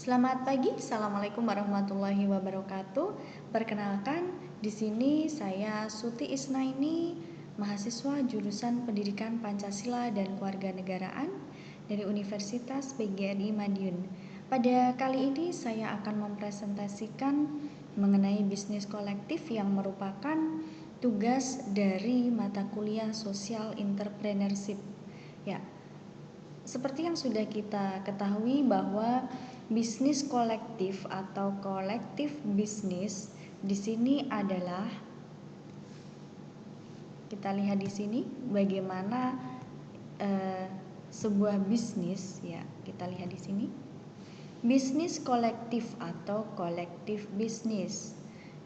Selamat pagi, Assalamualaikum warahmatullahi wabarakatuh. Perkenalkan, di sini saya Suti Isnaini, mahasiswa jurusan Pendidikan Pancasila dan Kewarganegaraan dari Universitas PGRI Madiun. Pada kali ini saya akan mempresentasikan mengenai bisnis kolektif yang merupakan tugas dari mata kuliah Social Entrepreneurship. Ya, seperti yang sudah kita ketahui bahwa bisnis kolektif atau kolektif bisnis di sini adalah, kita lihat di sini bagaimana sebuah bisnis, ya kita lihat di sini bisnis kolektif atau kolektif bisnis.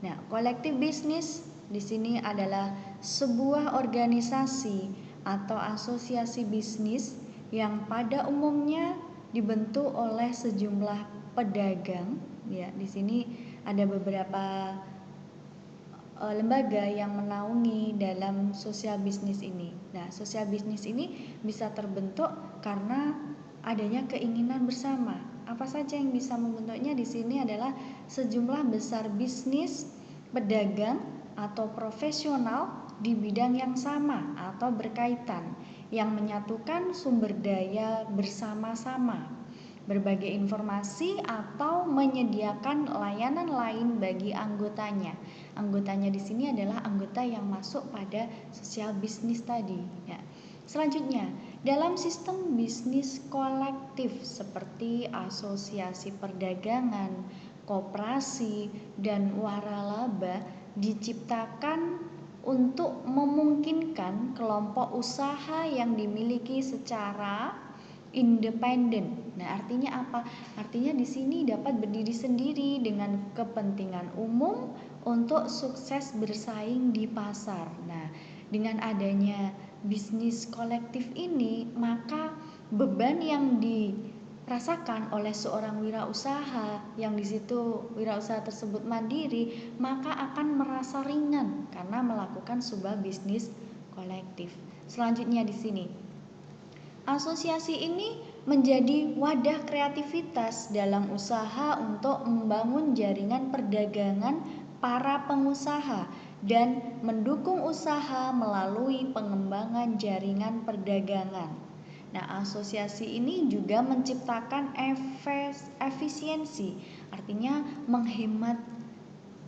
Nah, kolektif bisnis di sini adalah sebuah organisasi atau asosiasi bisnis yang pada umumnya dibentuk oleh sejumlah pedagang. Ya, di sini ada beberapa lembaga yang menaungi dalam sosial bisnis ini. Nah, sosial bisnis ini bisa terbentuk karena adanya keinginan bersama. Apa saja yang bisa membentuknya di sini adalah sejumlah besar bisnis, pedagang atau profesional di bidang yang sama atau berkaitan yang menyatukan sumber daya bersama-sama, berbagai informasi atau menyediakan layanan lain bagi anggotanya. Anggotanya di sini adalah anggota yang masuk pada sosial bisnis tadi. Ya. Selanjutnya, dalam sistem bisnis kolektif seperti asosiasi perdagangan, koperasi, dan waralaba diciptakan untuk memungkinkan kelompok usaha yang dimiliki secara independen. Nah, artinya apa? Artinya di sini dapat berdiri sendiri dengan kepentingan umum untuk sukses bersaing di pasar. Nah, dengan adanya bisnis kolektif ini, maka beban yang dirasakan oleh seorang wirausaha yang di situ wirausaha tersebut mandiri, maka akan merasa ringan karena melakukan sebuah bisnis kolektif. Selanjutnya di sini, asosiasi ini menjadi wadah kreativitas dalam usaha untuk membangun jaringan perdagangan para pengusaha dan mendukung usaha melalui pengembangan jaringan perdagangan. Nah, asosiasi ini juga menciptakan efisiensi, artinya menghemat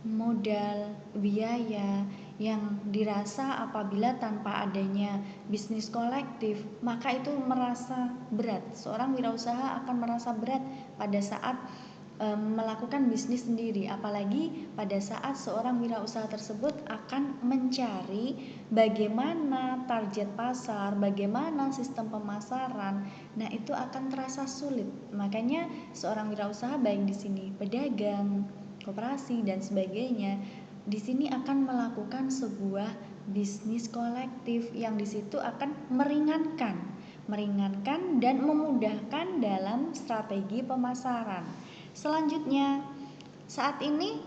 modal, biaya yang dirasa apabila tanpa adanya bisnis kolektif, maka itu merasa berat. Seorang wirausaha akan merasa berat pada saat melakukan bisnis sendiri, apalagi pada saat seorang wirausaha tersebut akan mencari bagaimana target pasar, bagaimana sistem pemasaran. Nah, itu akan terasa sulit. Makanya seorang wirausaha, baik di sini pedagang, koperasi dan sebagainya, di sini akan melakukan sebuah bisnis kolektif yang di situ akan meringankan dan memudahkan dalam strategi pemasaran. Selanjutnya, saat ini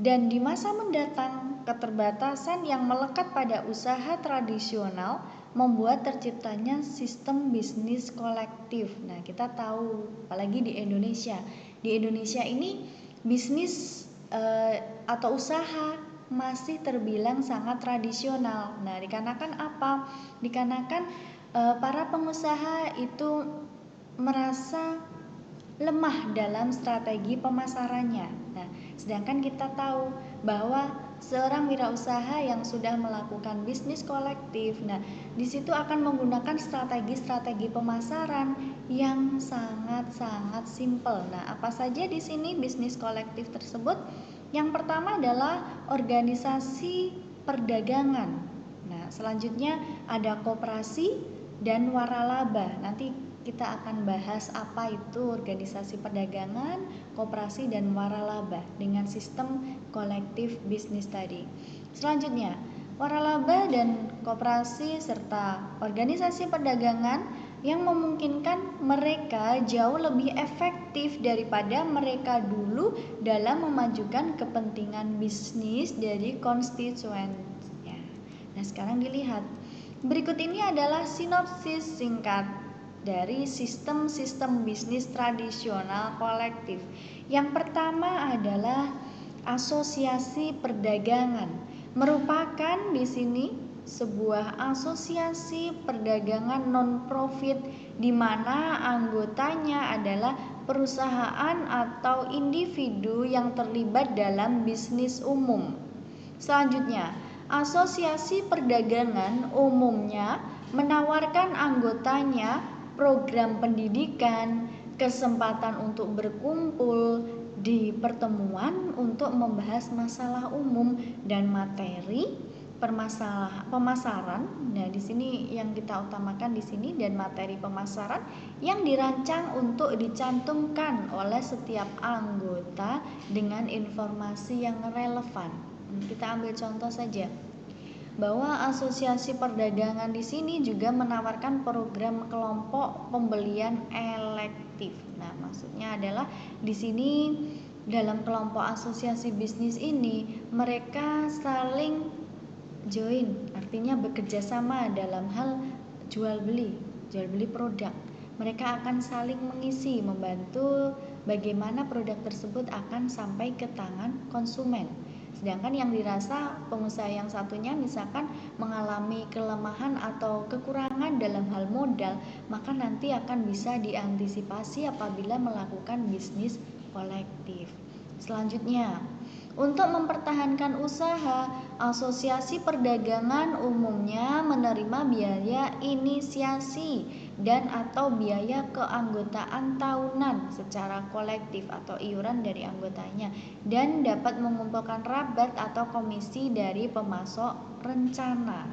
dan di masa mendatang, keterbatasan yang melekat pada usaha tradisional membuat terciptanya sistem bisnis kolektif. Nah, kita tahu apalagi di Indonesia. Di Indonesia ini bisnis atau usaha masih terbilang sangat tradisional. Nah, dikarenakan apa? Dikarenakan para pengusaha itu merasa lemah dalam strategi pemasarannya. Nah, sedangkan kita tahu bahwa seorang wirausaha yang sudah melakukan bisnis kolektif, nah di situ akan menggunakan strategi-strategi pemasaran yang sangat-sangat simpel. Nah, apa saja di sini bisnis kolektif tersebut? Yang pertama adalah organisasi perdagangan. Nah, selanjutnya ada koperasi dan waralaba. Nanti kita akan bahas apa itu organisasi perdagangan, koperasi, dan waralaba dengan sistem kolektif bisnis tadi. Selanjutnya, waralaba dan koperasi serta organisasi perdagangan yang memungkinkan mereka jauh lebih efektif daripada mereka dulu dalam memajukan kepentingan bisnis dari konstituennya. Nah, sekarang dilihat. Berikut ini adalah sinopsis singkat dari sistem-sistem bisnis tradisional kolektif. Yang pertama adalah asosiasi perdagangan. Merupakan di sini sebuah asosiasi perdagangan non-profit di mana anggotanya adalah perusahaan atau individu yang terlibat dalam bisnis umum. Selanjutnya, asosiasi perdagangan umumnya menawarkan anggotanya program pendidikan, kesempatan untuk berkumpul di pertemuan untuk membahas masalah umum dan materi pemasaran. Nah, di sini yang kita utamakan di sini dan materi pemasaran yang dirancang untuk dicantumkan oleh setiap anggota dengan informasi yang relevan. Kita ambil contoh saja bahwa asosiasi perdagangan di sini juga menawarkan program kelompok pembelian elektif. Nah, maksudnya adalah di sini dalam kelompok asosiasi bisnis ini mereka saling join, artinya bekerja sama dalam hal jual beli produk. Mereka akan saling mengisi, membantu bagaimana produk tersebut akan sampai ke tangan konsumen. Sedangkan yang dirasa pengusaha yang satunya misalkan mengalami kelemahan atau kekurangan dalam hal modal, maka nanti akan bisa diantisipasi apabila melakukan bisnis kolektif. Selanjutnya, untuk mempertahankan usaha, asosiasi perdagangan umumnya menerima biaya inisiasi dan atau biaya keanggotaan tahunan secara kolektif atau iuran dari anggotanya dan dapat mengumpulkan rabat atau komisi dari pemasok rencana.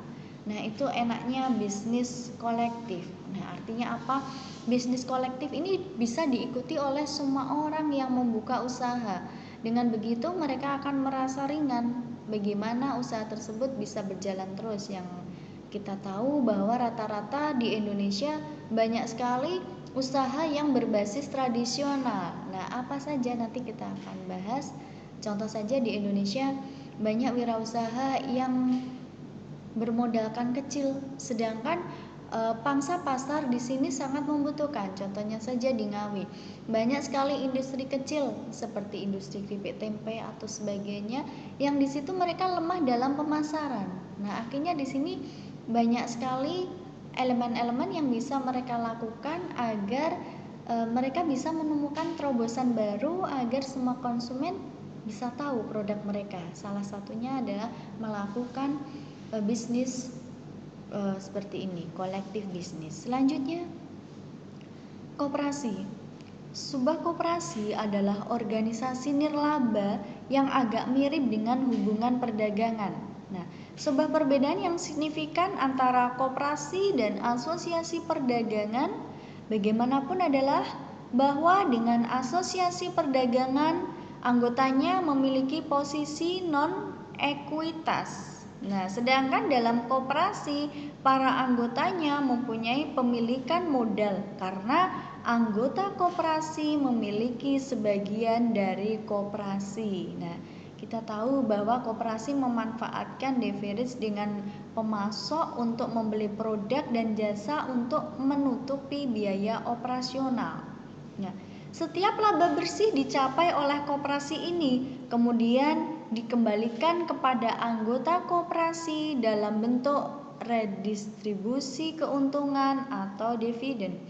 Nah, itu enaknya bisnis kolektif. Nah, artinya apa? Bisnis kolektif ini bisa diikuti oleh semua orang yang membuka usaha. Dengan begitu mereka akan merasa ringan bagaimana usaha tersebut bisa berjalan terus. Yang kita tahu bahwa rata-rata di Indonesia banyak sekali usaha yang berbasis tradisional. Nah, apa saja nanti kita akan bahas. Contoh saja di Indonesia banyak wirausaha yang bermodalkan kecil, sedangkan pangsa pasar di sini sangat membutuhkan. Contohnya saja di Ngawi, banyak sekali industri kecil seperti industri keripik tempe atau sebagainya, yang di situ mereka lemah dalam pemasaran. Nah, akhirnya di sini banyak sekali elemen-elemen yang bisa mereka lakukan agar mereka bisa menemukan terobosan baru agar semua konsumen bisa tahu produk mereka. Salah satunya adalah melakukan bisnis seperti ini, kolektif bisnis. Selanjutnya, koperasi. Sebuah koperasi adalah organisasi nirlaba yang agak mirip dengan hubungan perdagangan. Nah, sebuah perbedaan yang signifikan antara koperasi dan asosiasi perdagangan bagaimanapun adalah bahwa dengan asosiasi perdagangan anggotanya memiliki posisi non-ekuitas. Nah, sedangkan dalam koperasi, para anggotanya mempunyai pemilikan modal karena anggota koperasi memiliki sebagian dari koperasi. Nah, kita tahu bahwa koperasi memanfaatkan leverage dengan pemasok untuk membeli produk dan jasa untuk menutupi biaya operasional. Nah, setiap laba bersih dicapai oleh koperasi ini kemudian dikembalikan kepada anggota koperasi dalam bentuk redistribusi keuntungan atau dividen.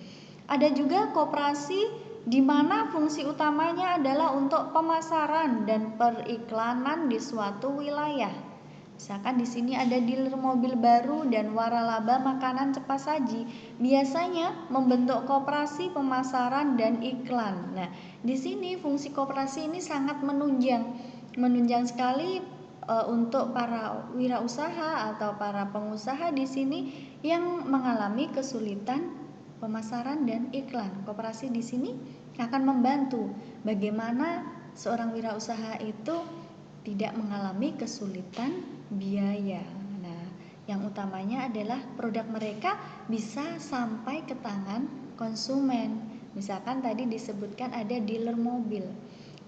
Ada juga koperasi di mana fungsi utamanya adalah untuk pemasaran dan periklanan di suatu wilayah. Misalkan di sini ada dealer mobil baru dan waralaba makanan cepat saji, biasanya membentuk koperasi pemasaran dan iklan. Nah, di sini fungsi koperasi ini sangat menunjang sekali untuk para wirausaha atau para pengusaha di sini yang mengalami kesulitan pemasaran dan iklan. Koperasi di sini akan membantu bagaimana seorang wirausaha itu tidak mengalami kesulitan biaya. Nah, yang utamanya adalah produk mereka bisa sampai ke tangan konsumen. Misalkan tadi disebutkan ada dealer mobil.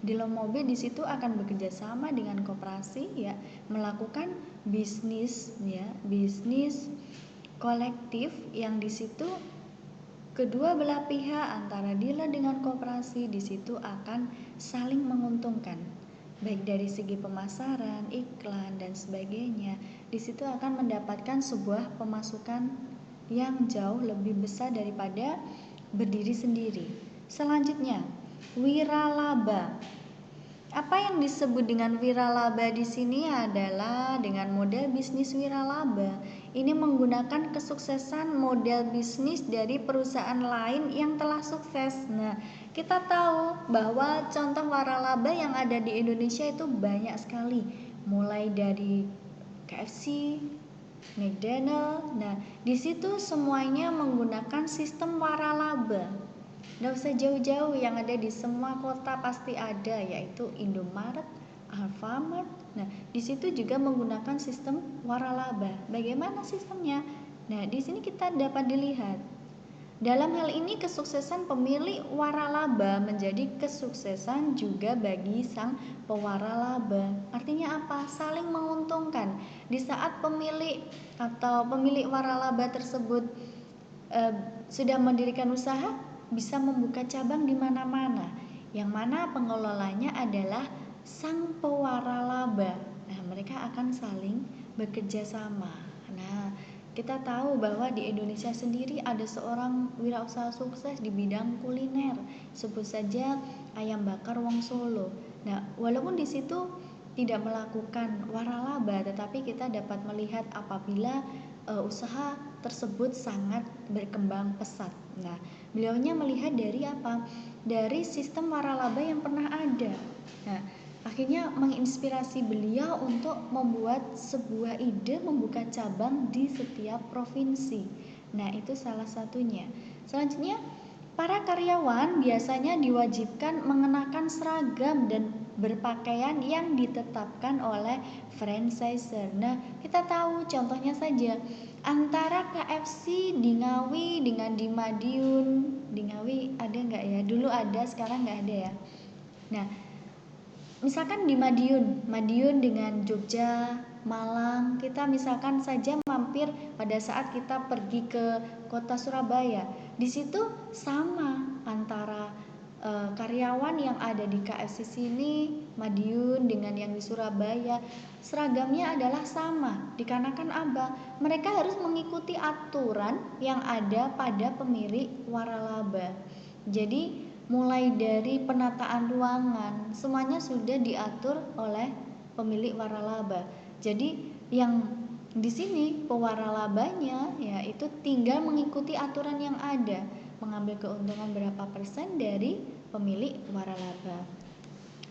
Dealer mobil di situ akan bekerja sama dengan koperasi ya, melakukan bisnis kolektif yang di situ kedua belah pihak antara dealer dengan koperasi di situ akan saling menguntungkan. Baik dari segi pemasaran, iklan dan sebagainya, di situ akan mendapatkan sebuah pemasukan yang jauh lebih besar daripada berdiri sendiri. Selanjutnya, wiralaba. Apa yang disebut dengan wiralaba di sini adalah dengan model bisnis wiralaba. Ini menggunakan kesuksesan model bisnis dari perusahaan lain yang telah sukses. Nah, kita tahu bahwa contoh waralaba yang ada di Indonesia itu banyak sekali. Mulai dari KFC, McDonald. Nah, di situ semuanya menggunakan sistem waralaba. Nggak usah jauh-jauh, yang ada di semua kota pasti ada, yaitu Indomaret, Alfamart. Nah, di situ juga menggunakan sistem waralaba. Bagaimana sistemnya? Nah, di sini kita dapat dilihat. Dalam hal ini kesuksesan pemilik waralaba menjadi kesuksesan juga bagi sang pewaralaba. Artinya apa? Saling menguntungkan. Di saat pemilik atau pemilik waralaba tersebut sudah mendirikan usaha, bisa membuka cabang di mana-mana, yang mana pengelolanya adalah sang pewaralaba. Nah, mereka akan saling bekerja sama. Nah, kita tahu bahwa di Indonesia sendiri ada seorang wirausaha sukses di bidang kuliner, sebut saja ayam bakar Wong Solo. Nah, walaupun di situ tidak melakukan waralaba, tetapi kita dapat melihat apabila usaha tersebut sangat berkembang pesat. Nah, beliaunya melihat dari apa? Dari sistem waralaba yang pernah ada. Nah, akhirnya menginspirasi beliau untuk membuat sebuah ide membuka cabang di setiap provinsi. Nah, itu salah satunya. Selanjutnya, para karyawan biasanya diwajibkan mengenakan seragam dan berpakaian yang ditetapkan oleh franchisor. Nah, kita tahu contohnya saja antara KFC di Ngawi dengan di Madiun. Di Ngawi ada nggak ya? Dulu ada, sekarang nggak ada ya. Nah, misalkan di Madiun dengan Jogja, Malang, kita misalkan saja mampir pada saat kita pergi ke kota Surabaya. Di situ sama antara karyawan yang ada di KFC sini, Madiun dengan yang di Surabaya, seragamnya adalah sama. Dikarenakan apa? Mereka harus mengikuti aturan yang ada pada pemilik waralaba. Jadi mulai dari penataan ruangan, semuanya sudah diatur oleh pemilik waralaba. Jadi yang di sini pewaralabanya yaitu tinggal mengikuti aturan yang ada, mengambil keuntungan berapa persen dari pemilik waralaba.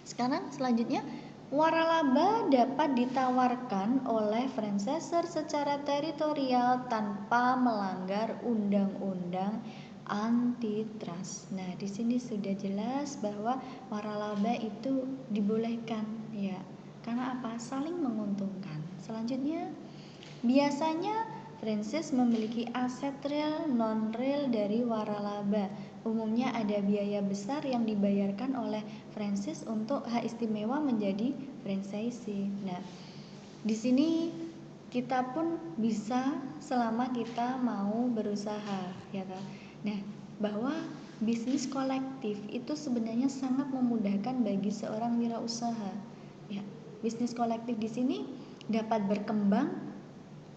Sekarang selanjutnya, waralaba dapat ditawarkan oleh franchisor secara teritorial tanpa melanggar undang-undang antitrust. Nah, di sini sudah jelas bahwa waralaba itu dibolehkan ya. Karena apa? Saling menguntungkan. Selanjutnya, biasanya franchise memiliki aset real non real dari waralaba. Umumnya ada biaya besar yang dibayarkan oleh franchise untuk hak istimewa menjadi franchisee. Nah, di sini kita pun bisa selama kita mau berusaha, ya kan? Nah, bahwa bisnis kolektif itu sebenarnya sangat memudahkan bagi seorang wirausaha. Ya, bisnis kolektif di sini dapat berkembang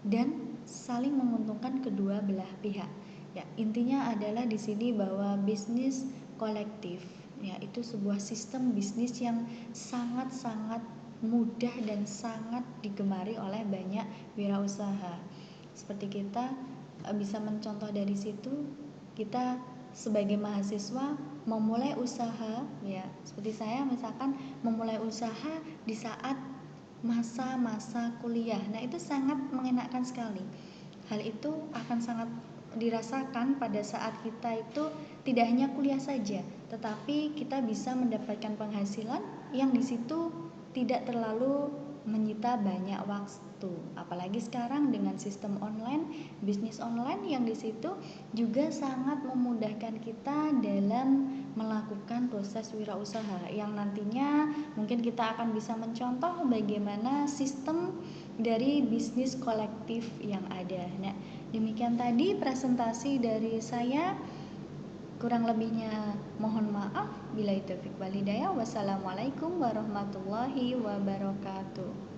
dan saling menguntungkan kedua belah pihak. Ya, intinya adalah di sini bahwa bisnis kolektif ya itu sebuah sistem bisnis yang sangat-sangat mudah dan sangat digemari oleh banyak wirausaha. Seperti kita bisa mencontoh dari situ, kita sebagai mahasiswa memulai usaha ya, seperti saya misalkan memulai usaha di saat masa-masa kuliah. Nah, itu sangat mengenakan sekali. Hal itu akan sangat dirasakan pada saat kita itu tidak hanya kuliah saja, tetapi kita bisa mendapatkan penghasilan yang di situ tidak terlalu menyita banyak waktu. Apalagi sekarang dengan sistem online, bisnis online yang di situ juga sangat memudahkan kita dalam melakukan proses wirausaha yang nantinya mungkin kita akan bisa mencontoh bagaimana sistem dari bisnis kolektif yang ada. Nah, demikian tadi presentasi dari saya. Kurang lebihnya mohon maaf. Billahi taufiq wal hidayah. Wassalamualaikum warahmatullahi wabarakatuh.